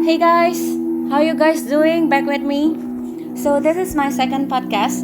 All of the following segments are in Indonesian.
Hey guys, how you guys doing? Back with me. So this is my second podcast.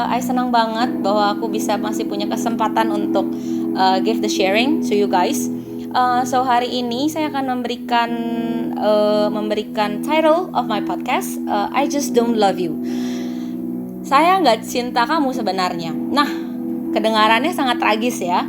I senang banget bahwa aku masih punya kesempatan untuk give the sharing to you guys. So hari ini saya akan memberikan title of my podcast. I just don't love you. Saya nggak cinta kamu sebenarnya. Nah, kedengarannya sangat tragis ya.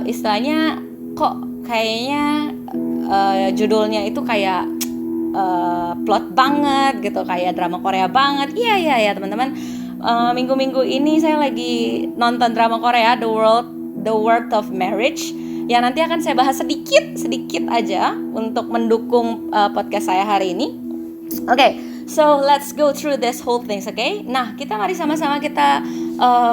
Istilahnya kok kayaknya judulnya itu kayak plot banget gitu, kayak drama Korea banget. Iya teman-teman. Minggu-minggu ini saya lagi nonton drama Korea The World of Marriage yang nanti akan saya bahas sedikit aja untuk mendukung podcast saya hari ini. Oke, so let's go through this whole things, okay? Nah, mari sama-sama kita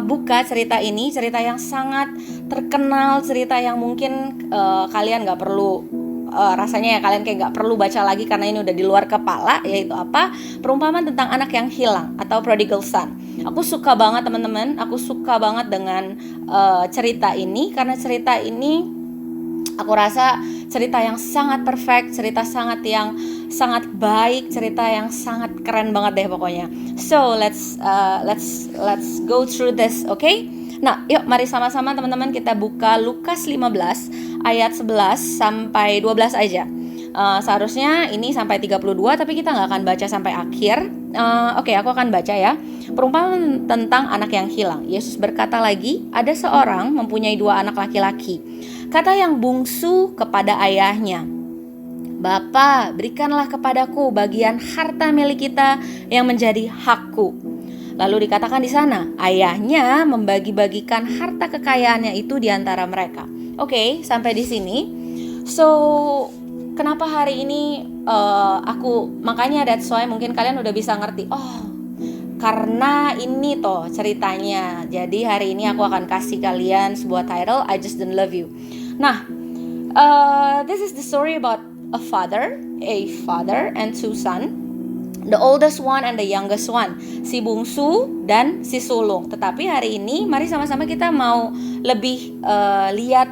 buka cerita ini, cerita yang sangat terkenal, cerita yang mungkin kalian nggak perlu rasanya ya kalian kayak nggak perlu baca lagi karena ini udah di luar kepala, yaitu apa? Perumpamaan tentang anak yang hilang atau prodigal son. Aku suka banget teman-teman, aku suka banget dengan cerita ini karena cerita ini aku rasa cerita yang sangat perfect, cerita yang sangat baik, cerita yang sangat keren banget deh pokoknya. So let's go through this, okay? Nah, yuk mari sama-sama teman-teman kita buka Lukas 15 ayat 11 sampai 12 aja. Seharusnya ini sampai 32 tapi kita gak akan baca sampai akhir. Oke, aku akan baca ya. Perumpamaan tentang anak yang hilang. Yesus berkata lagi, ada seorang mempunyai 2 anak laki-laki. Kata yang bungsu kepada ayahnya, "Bapa, berikanlah kepadaku bagian harta milik kita yang menjadi hakku." Lalu dikatakan di sana, ayahnya membagi-bagikan harta kekayaannya itu di antara mereka. Oke, sampai di sini. So, kenapa hari ini makanya that's why mungkin kalian udah bisa ngerti. Oh, karena ini toh ceritanya. Jadi hari ini aku akan kasih kalian sebuah title, I Just Don't Love You. Nah, this is the story about a father and 2 sons. The oldest one and the youngest one, si bungsu dan si sulung. Tetapi hari ini mari sama-sama kita mau lebih lihat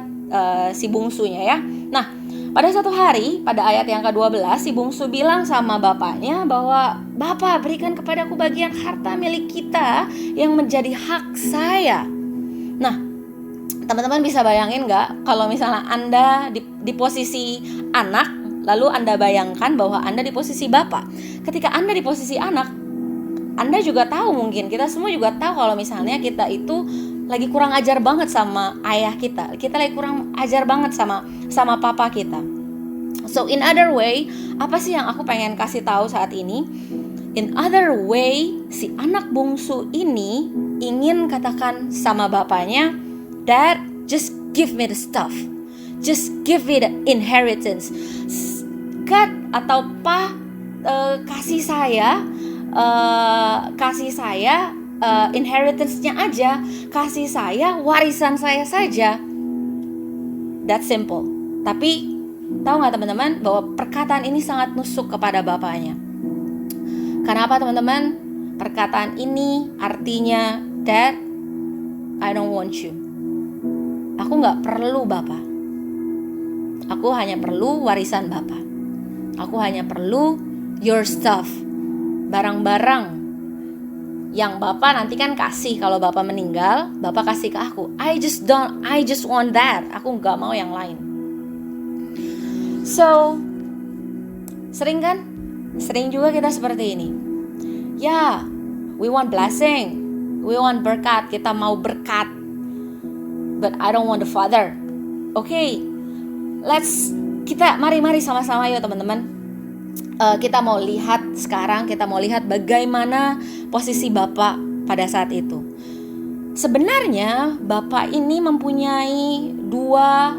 si bungsunya ya. Nah, pada satu hari pada ayat yang ke-12 si bungsu bilang sama bapaknya bahwa, "Bapak, berikan kepadaku bagian harta milik kita yang menjadi hak saya." Nah, teman-teman bisa bayangin gak kalau misalnya Anda di posisi anak, lalu Anda bayangkan bahwa Anda di posisi bapak. Ketika Anda di posisi anak, Anda juga tahu, mungkin kita semua juga tahu kalau misalnya kita itu lagi kurang ajar banget sama ayah kita. Kita lagi kurang ajar banget sama papa kita. So in other way, apa sih yang aku pengen kasih tahu saat ini? In other way, si anak bungsu ini ingin katakan sama bapaknya, "Dad, just give me the stuff. Just give me the inheritance. God atau Pa, kasih saya inheritance-nya aja, kasih saya warisan saya saja." That simple. Tapi tahu nggak teman-teman bahwa perkataan ini sangat nusuk kepada bapaknya. Kenapa teman-teman? Perkataan ini artinya, "Dad, I don't want you. Aku nggak perlu Bapak. Aku hanya perlu warisan Bapak. Aku hanya perlu your stuff, barang-barang yang Bapak nanti kan kasih kalau Bapak meninggal, Bapak kasih ke aku. I just want that. Aku nggak mau yang lain." So, sering kan? Sering juga kita seperti ini. Ya, we want blessing, we want berkat, kita mau berkat. But I don't want the father. Okay, mari sama-sama yuk teman-teman. Kita mau lihat sekarang, kita mau lihat bagaimana posisi Bapak pada saat itu. Sebenarnya Bapak ini mempunyai dua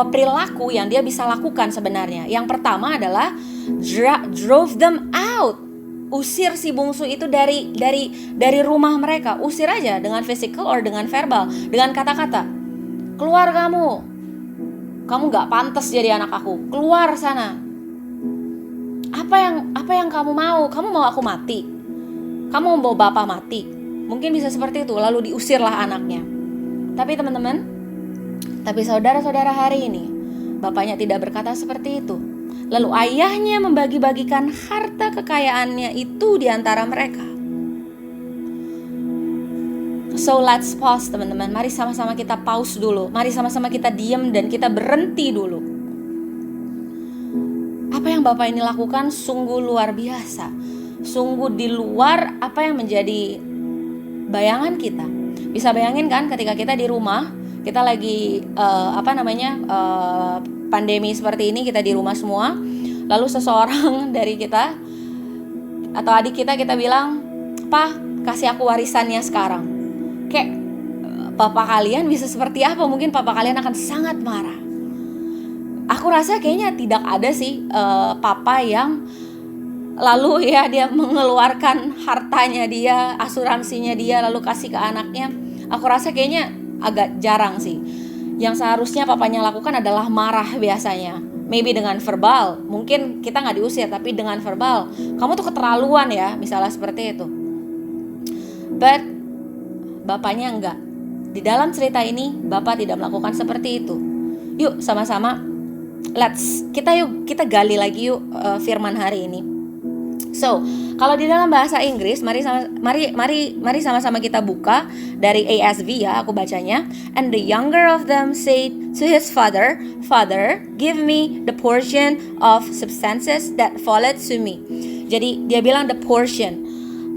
perilaku yang dia bisa lakukan sebenarnya. Yang pertama adalah drove them out. Usir si bungsu itu dari rumah mereka. Usir aja dengan physical or dengan verbal, dengan kata-kata. "Keluar kamu gak pantas jadi anak aku. Keluar sana. Apa yang kamu mau? Kamu mau aku mati? Kamu mau bapak mati?" Mungkin bisa seperti itu. Lalu diusirlah anaknya. Tapi teman-teman, Tapi saudara-saudara, hari ini bapaknya tidak berkata seperti itu. Lalu ayahnya membagi-bagikan harta kekayaannya itu di antara mereka. So let's pause, teman-teman. Mari sama-sama kita pause dulu. Mari sama-sama kita diam dan kita berhenti dulu. Apa yang Bapak ini lakukan sungguh luar biasa. Sungguh di luar apa yang menjadi bayangan kita. Bisa bayangin kan ketika kita di rumah, kita lagi pandemi seperti ini, kita di rumah semua. Lalu seseorang dari kita atau adik kita bilang, "Pa, kasih aku warisannya sekarang." Kayak papa kalian bisa seperti apa? Mungkin papa kalian akan sangat marah. Aku rasa kayaknya tidak ada sih papa yang lalu ya dia mengeluarkan hartanya dia, asuransinya dia, lalu kasih ke anaknya. Aku rasa kayaknya agak jarang sih. Yang seharusnya papanya lakukan adalah marah biasanya. Maybe dengan verbal. Mungkin kita gak diusir, tapi dengan verbal. Kamu tuh keterlaluan ya, misalnya seperti itu. But bapaknya enggak. Di dalam cerita ini bapak tidak melakukan seperti itu. Yuk sama-sama kita gali lagi yuk firman hari ini. So, kalau di dalam bahasa Inggris, mari sama-sama kita buka dari ASV ya, aku bacanya. And the younger of them said to his father, "Father, give me the portion of substances that falleth to me." Jadi dia bilang the portion.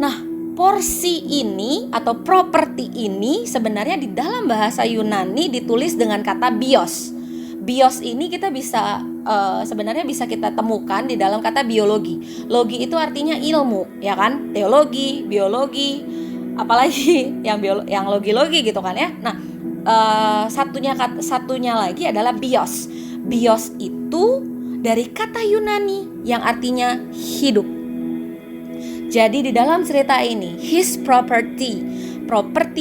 Nah, porsi ini atau properti ini sebenarnya di dalam bahasa Yunani ditulis dengan kata bios. Bios ini kita bisa sebenarnya bisa kita temukan di dalam kata biologi. Logi itu artinya ilmu, ya kan? Teologi, biologi, apalagi yang logi-logi gitu kan ya. Nah, satunya lagi adalah bios. Bios itu dari kata Yunani yang artinya hidup. Jadi di dalam cerita ini, his property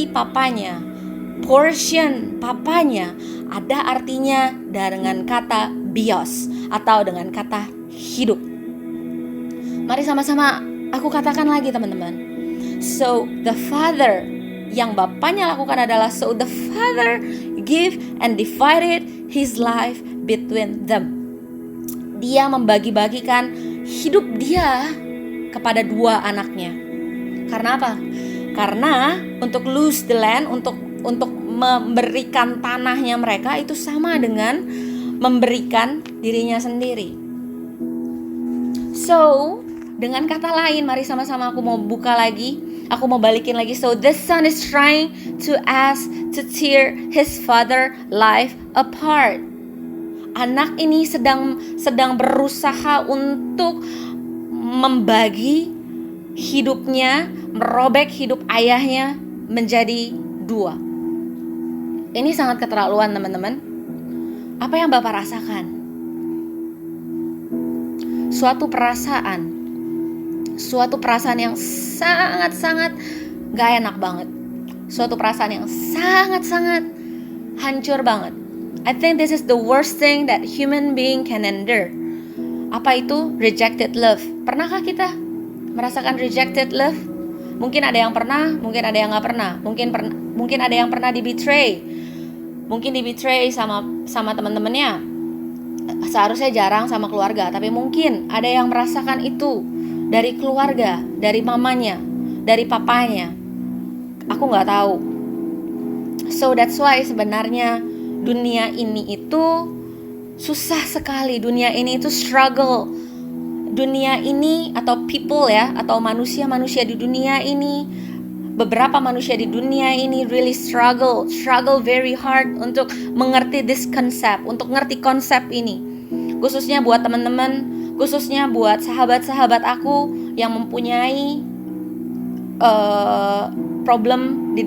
papanya, portion papanya ada artinya dengan kata bios atau dengan kata hidup. Mari sama-sama aku katakan lagi, teman-teman. So the father, yang bapaknya lakukan adalah, so the father give and divided his life between them. Dia membagi-bagikan hidup dia kepada dua anaknya. Karena apa? Karena untuk lose the land, untuk memberikan tanahnya mereka itu sama dengan memberikan dirinya sendiri. So, dengan kata lain, mari sama-sama aku mau buka lagi, aku mau balikin lagi. So, the son is trying to ask to tear his father life apart. Anak ini sedang berusaha untuk membagi hidupnya, merobek hidup ayahnya menjadi dua. Ini sangat keterlaluan, teman-teman. Apa yang Bapak rasakan? Suatu perasaan yang sangat-sangat gak enak banget. Suatu perasaan yang sangat-sangat hancur banget. I think this is the worst thing that human being can endure. Apa itu? Rejected love. Pernahkah kita merasakan rejected love? Mungkin ada yang pernah, mungkin ada yang gak pernah. Mungkin ada yang pernah di-betray. Mungkin di-betray sama teman-temannya. Seharusnya jarang sama keluarga, tapi mungkin ada yang merasakan itu dari keluarga, dari mamanya, dari papanya. Aku gak tahu. So that's why sebenarnya dunia ini itu susah sekali. Dunia ini itu struggle. Dunia ini atau people ya, atau manusia-manusia di dunia ini, beberapa manusia di dunia ini really struggle very hard untuk mengerti this concept, untuk ngerti konsep ini. Khususnya buat teman-teman, khususnya buat sahabat-sahabat aku yang mempunyai problem di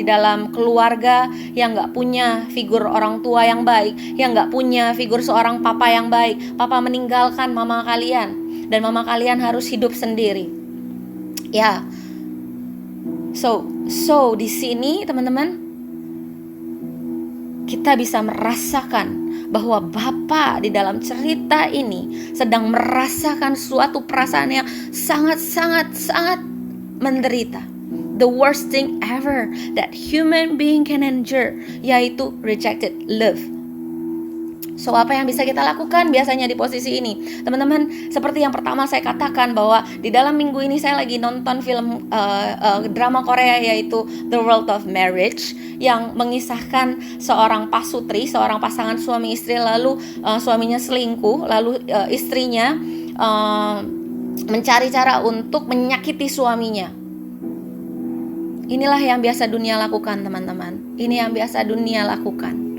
dalam keluarga, yang gak punya figur orang tua yang baik, yang gak punya figur seorang papa yang baik. Papa meninggalkan mama kalian, dan mama kalian harus hidup sendiri. Ya. So di sini teman-teman, kita bisa merasakan bahwa Bapa di dalam cerita ini sedang merasakan suatu perasaan yang sangat menderita. the worst thing ever that human being can endure, yaitu rejected love. So apa yang bisa kita lakukan biasanya di posisi ini? Teman-teman, seperti yang pertama saya katakan bahwa di dalam minggu ini saya lagi nonton film drama Korea yaitu The World of Marriage, yang mengisahkan seorang pasutri, seorang pasangan suami istri, lalu suaminya selingkuh, lalu istrinya mencari cara untuk menyakiti suaminya. Inilah yang biasa dunia lakukan, teman-teman. Ini yang biasa dunia lakukan.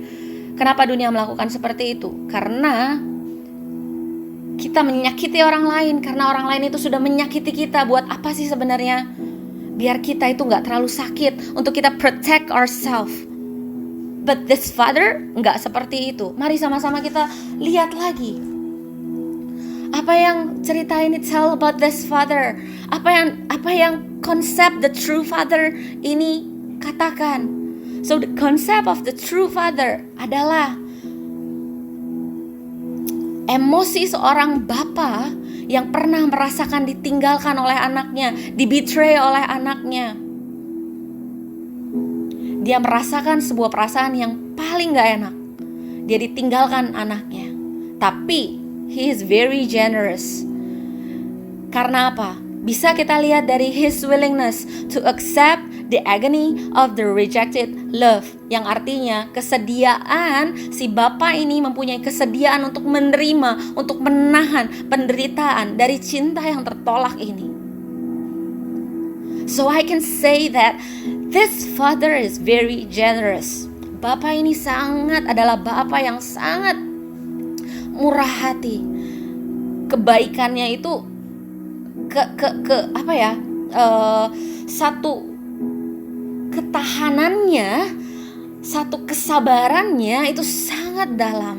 Kenapa dunia melakukan seperti itu? Karena kita menyakiti orang lain, karena orang lain itu sudah menyakiti kita. Buat apa sih sebenarnya? Biar kita itu gak terlalu sakit, untuk kita protect ourselves. But this father gak seperti itu. Mari sama-sama kita lihat lagi. Apa yang cerita ini tell about this father? Apa yang konsep the true father ini katakan? So the concept of the true father adalah emosi seorang bapa yang pernah merasakan ditinggalkan oleh anaknya, dibetray oleh anaknya. Dia merasakan sebuah perasaan yang paling gak enak. Dia ditinggalkan anaknya. Tapi he is very generous. Karena apa? Bisa kita lihat dari his willingness to accept the agony of the rejected love, yang artinya kesediaan si bapak ini mempunyai kesediaan untuk menerima, untuk menahan penderitaan dari cinta yang tertolak ini. So I can say that this father is very generous. Bapak ini adalah bapak yang sangat murah hati. Kebaikannya itu satu ketahanannya, satu kesabarannya itu sangat dalam.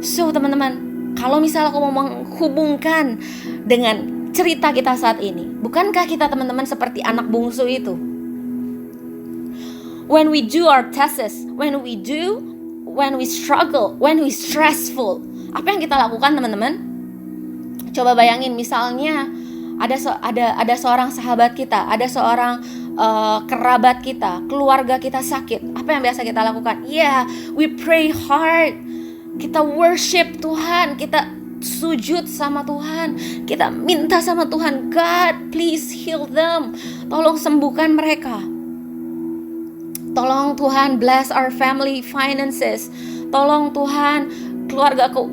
So teman-teman, kalau misalnya aku mau menghubungkan dengan cerita kita saat ini, bukankah kita teman-teman seperti anak bungsu itu? When we do our tests, when we struggle, when we stressful, apa yang kita lakukan teman-teman? Coba bayangin, misalnya ada seorang sahabat kita, ada seorang kerabat kita, keluarga kita sakit. Apa yang biasa kita lakukan? We pray hard. Kita worship Tuhan, kita sujud sama Tuhan, kita minta sama Tuhan, God please heal them. Tolong sembuhkan mereka. Tolong Tuhan bless our family finances. Tolong Tuhan,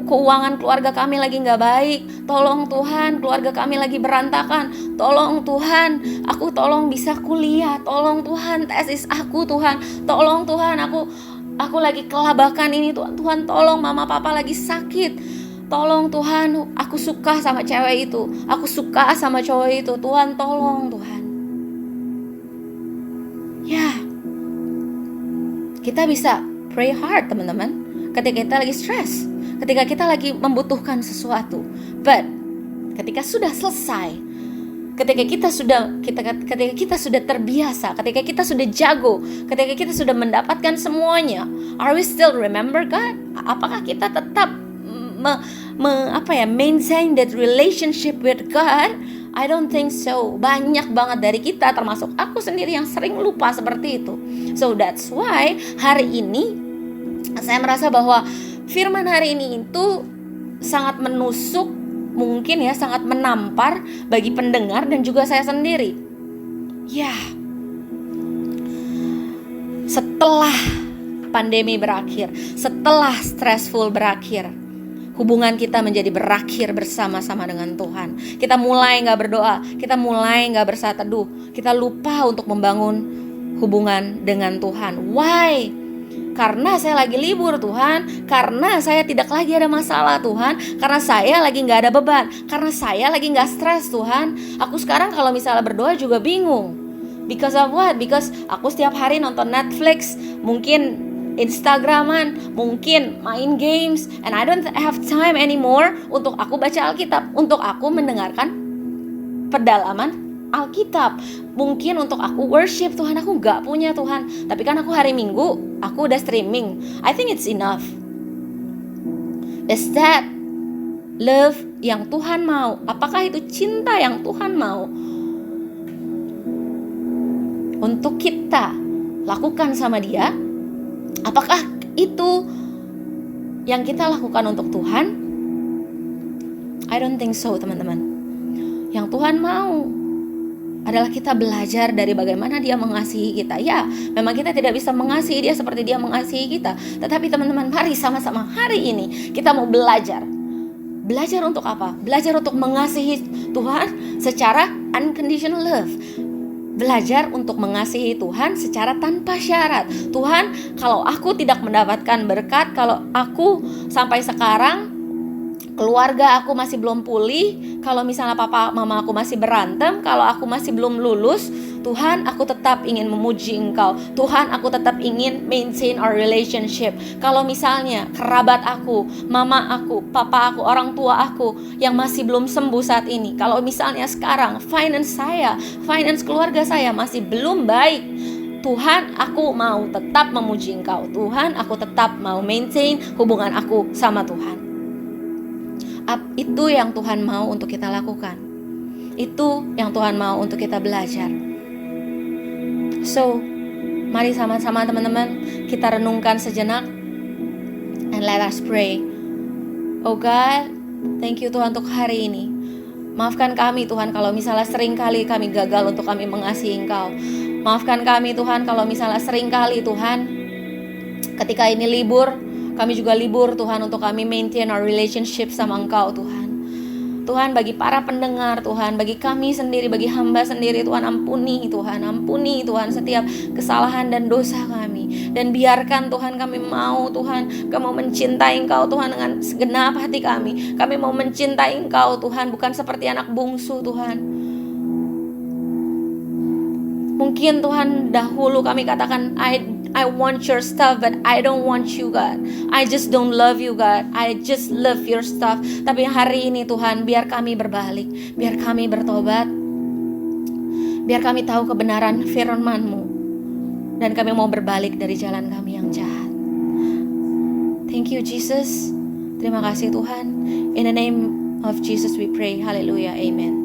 keuangan keluarga kami lagi gak baik. Tolong Tuhan, keluarga kami lagi berantakan. Tolong Tuhan, aku tolong bisa kuliah. Tolong Tuhan, tesis aku Tuhan. Tolong Tuhan, aku lagi kelabakan ini Tuhan. Tuhan tolong, mama papa lagi sakit. Tolong Tuhan, aku suka sama cewek itu, aku suka sama cowok itu. Tuhan tolong Tuhan. Kita bisa pray hard teman-teman ketika kita lagi stres, ketika kita lagi membutuhkan sesuatu. But ketika sudah selesai, ketika kita sudah terbiasa, ketika kita sudah jago, ketika kita sudah mendapatkan semuanya, are we still remember God? Apakah kita tetap maintain that relationship with God? I don't think so. Banyak banget dari kita, termasuk aku sendiri, yang sering lupa seperti itu. So that's why hari ini saya merasa bahwa firman hari ini itu sangat menusuk, mungkin ya sangat menampar bagi pendengar dan juga saya sendiri. Setelah pandemi berakhir, setelah stressful berakhir, hubungan kita menjadi berakhir bersama-sama dengan Tuhan. Kita mulai gak berdoa, kita mulai gak bersatu teduh, kita lupa untuk membangun hubungan dengan Tuhan. Why? Karena saya lagi libur Tuhan, karena saya tidak lagi ada masalah Tuhan, karena saya lagi gak ada beban, karena saya lagi gak stres Tuhan. Aku sekarang kalau misalnya berdoa juga bingung. Because of what? Because aku setiap hari nonton Netflix, mungkin Instagraman, mungkin main games, and I don't have time anymore untuk aku baca Alkitab, untuk aku mendengarkan pendalaman Alkitab, mungkin untuk aku worship Tuhan. Aku gak punya Tuhan, tapi kan aku hari Minggu aku udah streaming. I think it's enough. Is that love yang Tuhan mau? Apakah itu cinta yang Tuhan mau? untuk kita lakukan sama dia, apakah itu yang kita lakukan untuk Tuhan? I don't think so, teman-teman. Yang Tuhan mau adalah kita belajar dari bagaimana dia mengasihi kita. Ya, memang kita tidak bisa mengasihi dia seperti dia mengasihi kita. Tetapi teman-teman, mari sama-sama hari ini kita mau belajar. Belajar untuk apa? Belajar untuk mengasihi Tuhan secara unconditional love. Belajar untuk mengasihi Tuhan secara tanpa syarat. Tuhan, kalau aku tidak mendapatkan berkat, kalau aku sampai sekarang keluarga aku masih belum pulih, kalau misalnya papa mama aku masih berantem, kalau aku masih belum lulus, Tuhan, aku tetap ingin memuji Engkau. Tuhan, aku tetap ingin maintain our relationship. Kalau misalnya kerabat aku, mama aku, papa aku, orang tua aku yang masih belum sembuh saat ini, kalau misalnya sekarang finance keluarga saya masih belum baik, Tuhan, aku mau tetap memuji Engkau. Tuhan, aku tetap mau maintain hubungan aku sama Tuhan. Itu yang Tuhan mau untuk kita lakukan. Itu yang Tuhan mau untuk kita belajar. So, mari sama-sama teman-teman kita renungkan sejenak, and let us pray. Oh God, thank you Tuhan untuk hari ini. Maafkan kami Tuhan kalau misalnya sering kali kami gagal untuk kami mengasihi Engkau. Maafkan kami Tuhan kalau misalnya sering kali Tuhan, ketika ini libur, kami juga libur Tuhan untuk kami maintain our relationship sama Engkau Tuhan. Tuhan, bagi para pendengar Tuhan, bagi kami sendiri, bagi hamba sendiri Tuhan, ampuni Tuhan setiap kesalahan dan dosa kami. Dan biarkan Tuhan kami mau Tuhan, kami mau mencintai Engkau Tuhan dengan segenap hati kami. Kami mau mencintai Engkau Tuhan, bukan seperti anak bungsu Tuhan. Mungkin Tuhan dahulu kami katakan, I want your stuff, but I don't want you God. I just don't love you God. I just love your stuff. Tapi hari ini Tuhan, biar kami berbalik, biar kami bertobat, biar kami tahu kebenaran firman-Mu, dan kami mau berbalik dari jalan kami yang jahat. Thank you Jesus. Terima kasih Tuhan. In the name of Jesus we pray. Hallelujah. Amen.